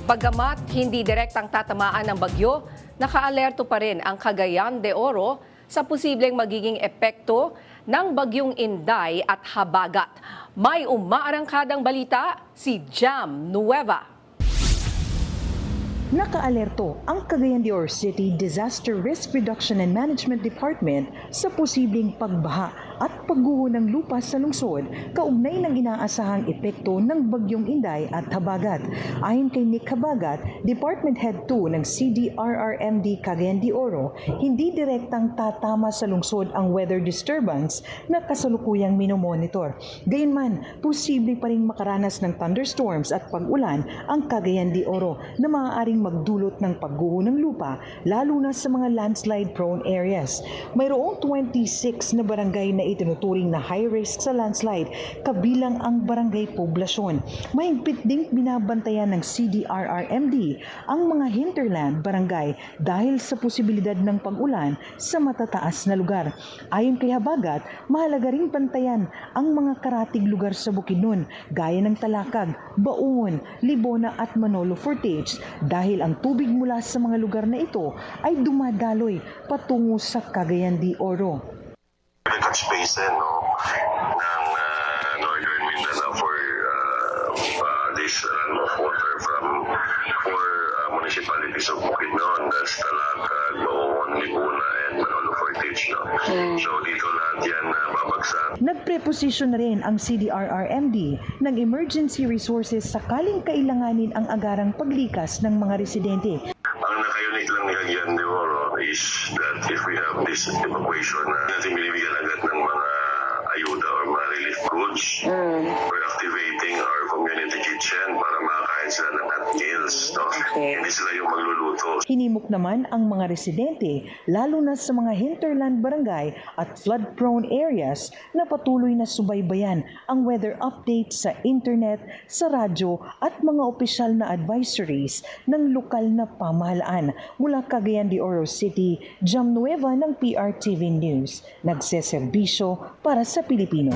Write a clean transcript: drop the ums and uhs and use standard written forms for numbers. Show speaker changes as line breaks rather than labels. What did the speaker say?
Bagamat hindi direktang tatamaan ng bagyo, nakaalerto pa rin ang Cagayan de Oro sa posibleng magiging epekto ng bagyong Inday at Habagat. May umaarangkadang balita si Jam Nueva.
Nakaalerto ang Cagayan de Oro City Disaster Risk Reduction and Management Department sa posibleng pagbaha at pagguho ng lupa sa lungsod kaugnay ng inaasahang epekto ng bagyong Inday at Habagat. Ayon kay Nick Habagat, Department Head 2 ng CDRRMD Cagayan de Oro, hindi direktang tatama sa lungsod ang weather disturbance na kasalukuyang minomonitor. Gayunman, posible pa rin makaranas ng thunderstorms at pag-ulan ang Cagayan de Oro na maaaring magdulot ng pagguho ng lupa lalo na sa mga landslide-prone areas. Mayroong 26 na barangay na itinuturing na high risk sa landslide, kabilang ang barangay poblasyon. Mahigpit ding binabantayan ng CDRRMD ang mga hinterland barangay dahil sa posibilidad ng pag-ulan sa matataas na lugar. Ayon kay Habagat, mahalaga ring bantayan ang mga karatig lugar sa Bukidnon gaya ng Talakag, Baungon, Libona at Manolo Fortage dahil ang tubig mula sa mga lugar na ito ay dumadaloy patungo sa Cagayan de Oro.
Catch basin ng Northern Mindanao for this runoff water from four municipalities of Bukidnon, that's Talakag, Baungon, Libuna, and Manolo Fortage. So dito lahat yan babagsak.
Nagpreposisyon na rin ang CDRRMD ng emergency resources sakaling kailanganin ang agarang paglikas ng mga residente.
Ang naka-unit lang ni Cagayan de Oro is that if we have this evacuation na natin binibigyan agad ng mga ayuda or mga relief goods, we're activating our community kitchen para makakain sila ng hot meals. Hindi sila yung magluluto.
Hinimok naman ang mga residente, lalo na sa mga hinterland barangay at flood-prone areas na patuloy na subaybayan ang weather updates sa internet, sa radyo at mga opisyal na advisories ng lokal na pamahalaan. Mula Cagayan de Oro City, Jam Nueva ng PRTV News. Nagseserbisyo para sa Pilipino.